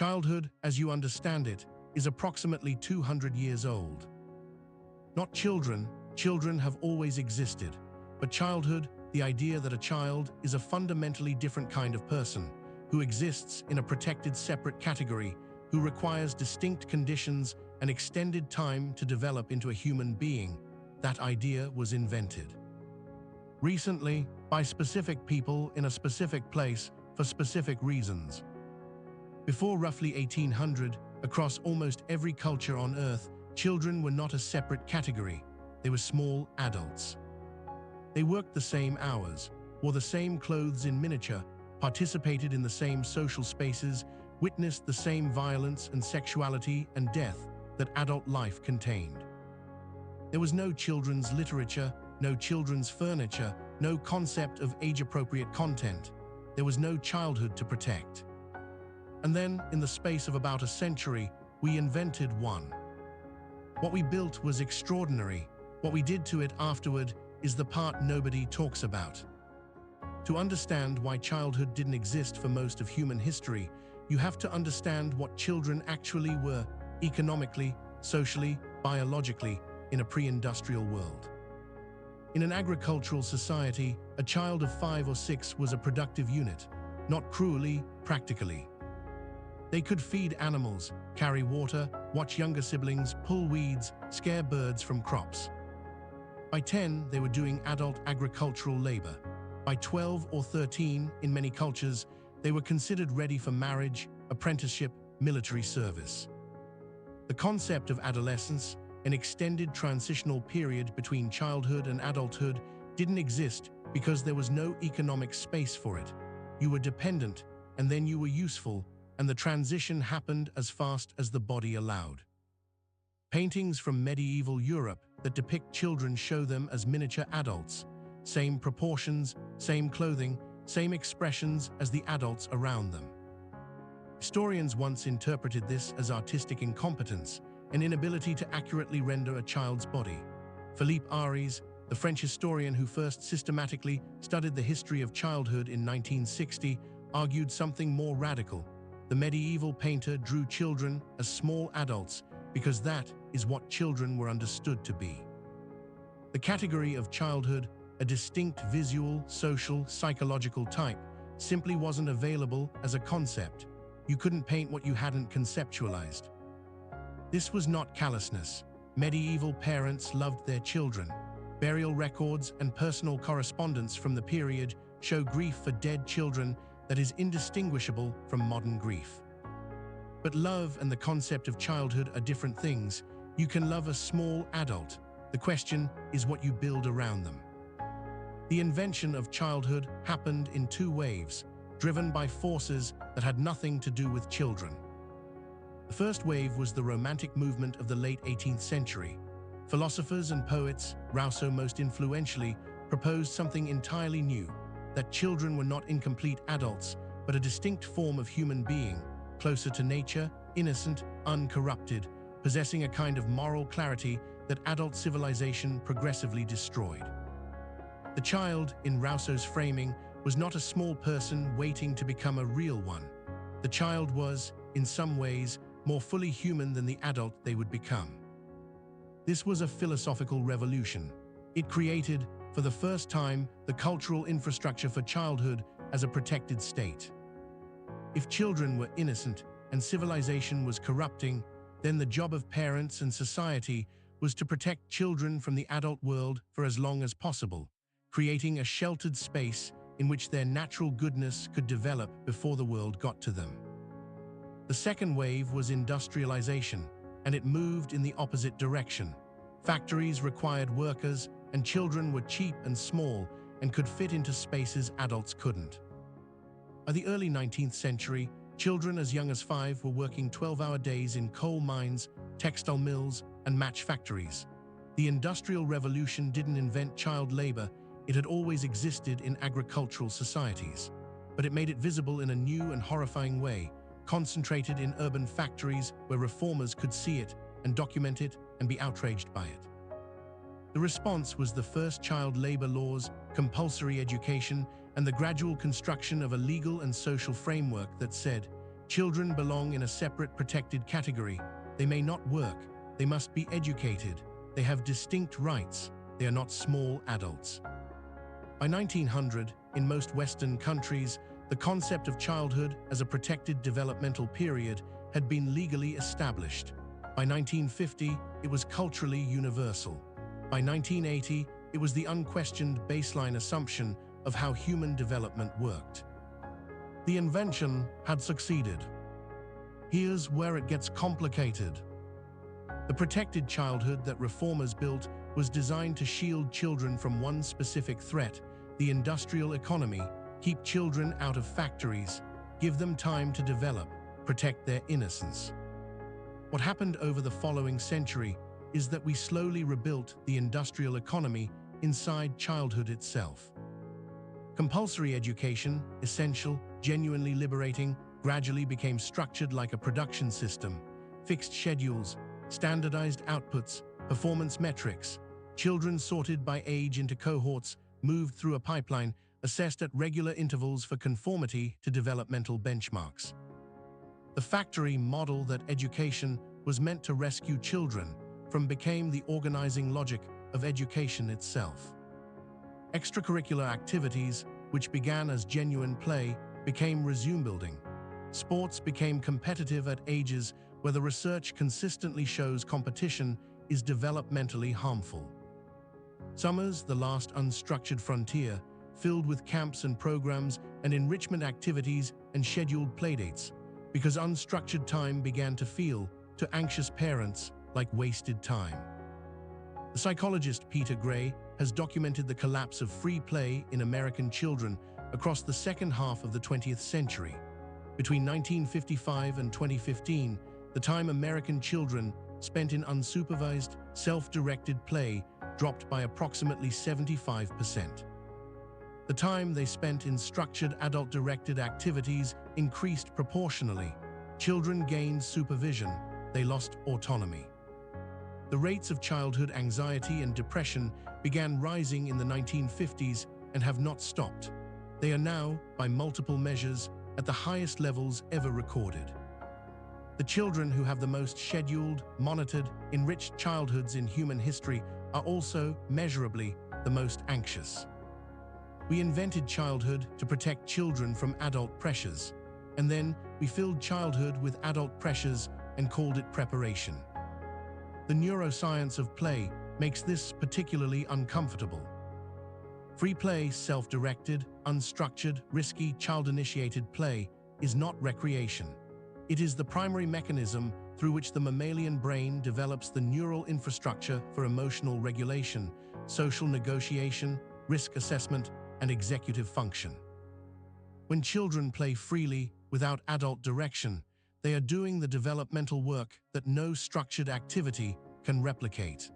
Childhood, as you understand it, is approximately 200 years old. Not children, children have always existed, but childhood, the idea that a child is a fundamentally different kind of person, who exists in a protected separate category, who requires distinct conditions and extended time to develop into a human being, that idea was invented recently by specific people in a specific place for specific reasons. Before roughly 1800, across almost every culture on Earth, children were not a separate category. They were small adults. They worked the same hours, wore the same clothes in miniature, participated in the same social spaces, witnessed the same violence and sexuality and death that adult life contained. There was no children's literature, no children's furniture, no concept of age-appropriate content. There was no childhood to protect. And then, in the space of about a century, we invented one. What we built was extraordinary. What we did to it afterward is the part nobody talks about. To understand why childhood didn't exist for most of human history, you have to understand what children actually were, economically, socially, biologically, in a pre-industrial world. In an agricultural society, a child of 5 or 6 was a productive unit, not cruelly, practically. They could feed animals, carry water, watch younger siblings, pull weeds, scare birds from crops. By 10, they were doing adult agricultural labor. By 12 or 13, in many cultures, they were considered ready for marriage, apprenticeship, military service. The concept of adolescence, an extended transitional period between childhood and adulthood, didn't exist because there was no economic space for it. You were dependent, and then you were useful, and the transition happened as fast as the body allowed. Paintings from medieval Europe that depict children show them as miniature adults, same proportions, same clothing, same expressions as the adults around them. Historians once interpreted this as artistic incompetence, an inability to accurately render a child's body. Philippe Aries, the French historian who first systematically studied the history of childhood in 1960, argued something more radical. The medieval painter drew children as small adults because that is what children were understood to be. The category of childhood, a distinct visual, social, psychological type, simply wasn't available as a concept. You couldn't paint what you hadn't conceptualized. This was not callousness. Medieval parents loved their children. Burial records and personal correspondence from the period show grief for dead children that is indistinguishable from modern grief. But love and the concept of childhood are different things. You can love a small adult. The question is what you build around them. The invention of childhood happened in 2 waves, driven by forces that had nothing to do with children. The first wave was the Romantic movement of the late 18th century. Philosophers and poets, Rousseau most influentially, proposed something entirely new, that children were not incomplete adults, but a distinct form of human being, closer to nature, innocent, uncorrupted, possessing a kind of moral clarity that adult civilization progressively destroyed. The child, in Rousseau's framing, was not a small person waiting to become a real one. The child was, in some ways, more fully human than the adult they would become. This was a philosophical revolution. It created, for the first time, the cultural infrastructure for childhood as a protected state. If children were innocent and civilization was corrupting, then the job of parents and society was to protect children from the adult world for as long as possible, creating a sheltered space in which their natural goodness could develop before the world got to them. The second wave was industrialization, and it moved in the opposite direction. Factories required workers, and children were cheap and small and could fit into spaces adults couldn't. By the early 19th century, children as young as 5 were working 12-hour days in coal mines, textile mills, and match factories. The Industrial Revolution didn't invent child labor, it had always existed in agricultural societies. But it made it visible in a new and horrifying way, concentrated in urban factories where reformers could see it and document it and be outraged by it. The response was the first child labor laws, compulsory education, and the gradual construction of a legal and social framework that said, Children belong in a separate protected category. They may not work. They must be educated. They have distinct rights. They are not small adults. By 1900, in most Western countries, the concept of childhood as a protected developmental period had been legally established. By 1950, it was culturally universal. By 1980, it was the unquestioned baseline assumption of how human development worked. The invention had succeeded. Here's where it gets complicated. The protected childhood that reformers built was designed to shield children from one specific threat, the industrial economy, keep children out of factories, give them time to develop, protect their innocence. What happened over the following century is that we slowly rebuilt the industrial economy inside childhood itself. Compulsory education, essential, genuinely liberating, gradually became structured like a production system. Fixed schedules, standardized outputs, performance metrics. Children sorted by age into cohorts, moved through a pipeline, assessed at regular intervals for conformity to developmental benchmarks. The factory model that education was meant to rescue children from became the organizing logic of education itself. Extracurricular activities, which began as genuine play, became resume building. Sports became competitive at ages where the research consistently shows competition is developmentally harmful. Summers, the last unstructured frontier, filled with camps and programs and enrichment activities and scheduled playdates, because unstructured time began to feel, to anxious parents, like wasted time. The psychologist Peter Gray has documented the collapse of free play in American children across the second half of the 20th century. Between 1955 and 2015, the time American children spent in unsupervised, self-directed play dropped by approximately 75%. The time they spent in structured adult-directed activities increased proportionally. Children gained supervision, they lost autonomy. The rates of childhood anxiety and depression began rising in the 1950s and have not stopped. They are now, by multiple measures, at the highest levels ever recorded. The children who have the most scheduled, monitored, enriched childhoods in human history are also, measurably, the most anxious. We invented childhood to protect children from adult pressures, and then we filled childhood with adult pressures and called it preparation. The neuroscience of play makes this particularly uncomfortable. Free play, self-directed, unstructured, risky, child-initiated play is not recreation. It is the primary mechanism through which the mammalian brain develops the neural infrastructure for emotional regulation, social negotiation, risk assessment, and executive function. When children play freely, without adult direction, they are doing the developmental work that no structured activity can replicate.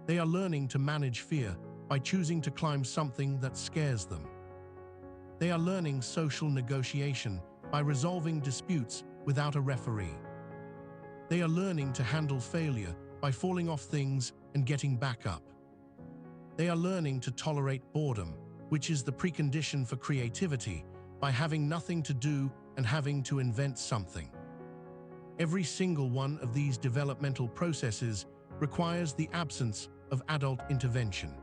They are learning to manage fear by choosing to climb something that scares them. They are learning social negotiation by resolving disputes without a referee. They are learning to handle failure by falling off things and getting back up. They are learning to tolerate boredom, which is the precondition for creativity, by having nothing to do and having to invent something. Every single one of these developmental processes requires the absence of adult intervention.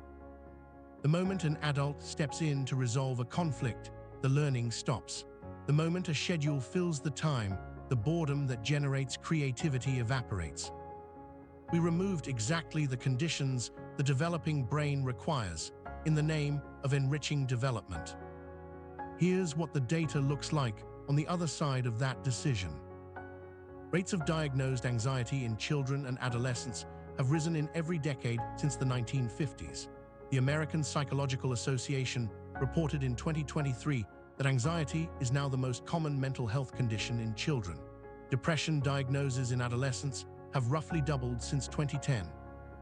The moment an adult steps in to resolve a conflict, the learning stops. The moment a schedule fills the time, the boredom that generates creativity evaporates. We removed exactly the conditions the developing brain requires in the name of enriching development. Here's what the data looks like on the other side of that decision. Rates of diagnosed anxiety in children and adolescents have risen in every decade since the 1950s. The American Psychological Association reported in 2023 that anxiety is now the most common mental health condition in children. Depression diagnoses in adolescents have roughly doubled since 2010.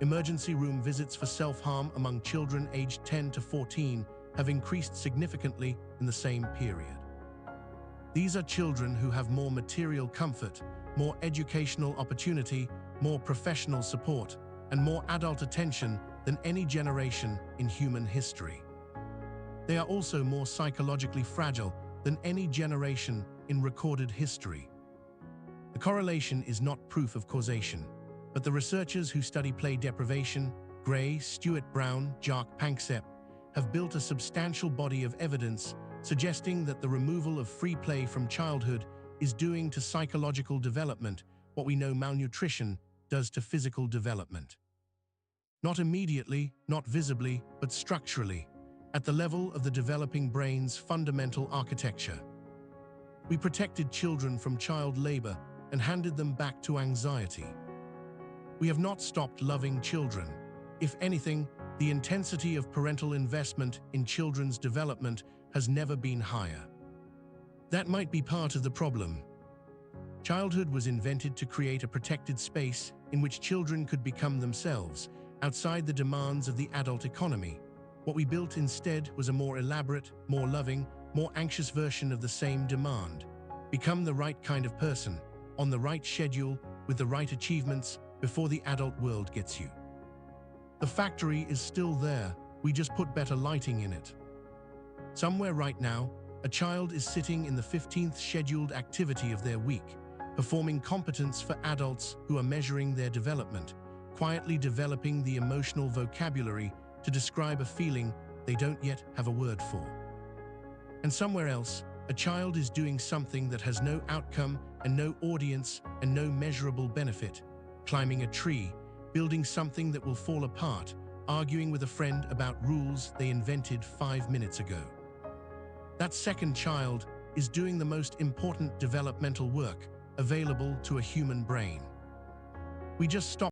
Emergency room visits for self-harm among children aged 10 to 14 have increased significantly in the same period. These are children who have more material comfort, more educational opportunity, more professional support, and more adult attention than any generation in human history. They are also more psychologically fragile than any generation in recorded history. The correlation is not proof of causation, but the researchers who study play deprivation, Gray, Stuart Brown, Jacques Panksepp, have built a substantial body of evidence suggesting that the removal of free play from childhood is doing to psychological development what we know malnutrition does to physical development. Not immediately, not visibly, but structurally, at the level of the developing brain's fundamental architecture. We protected children from child labor and handed them back to anxiety. We have not stopped loving children. If anything, the intensity of parental investment in children's development has never been higher. That might be part of the problem. Childhood was invented to create a protected space in which children could become themselves, outside the demands of the adult economy. What we built instead was a more elaborate, more loving, more anxious version of the same demand. Become the right kind of person, on the right schedule, with the right achievements, before the adult world gets you. The factory is still there, we just put better lighting in it. Somewhere right now, a child is sitting in the 15th scheduled activity of their week, performing competence for adults who are measuring their development, quietly developing the emotional vocabulary to describe a feeling they don't yet have a word for. And somewhere else, a child is doing something that has no outcome and no audience and no measurable benefit, climbing a tree, building something that will fall apart, arguing with a friend about rules they invented 5 minutes ago. That second child is doing the most important developmental work available to a human brain. We just stop